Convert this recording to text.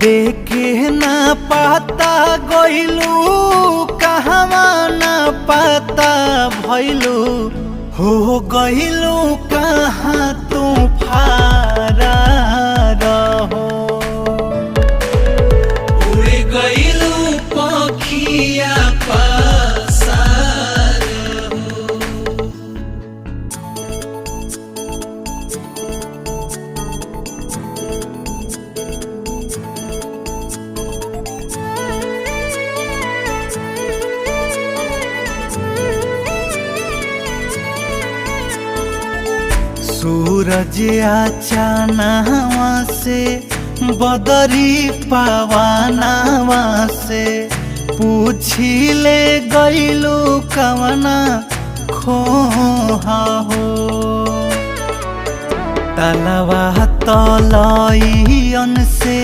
देखे ना पाता गइलू कहवा ना पाता भइलू हो गइलू कहाँ तू फारा रहो उड़ गइलू पखिया पासार सूरज अचानवा से बदरी पवनवा से पूछी ले गइलू कवना खोहा हो तलवा तलइयन से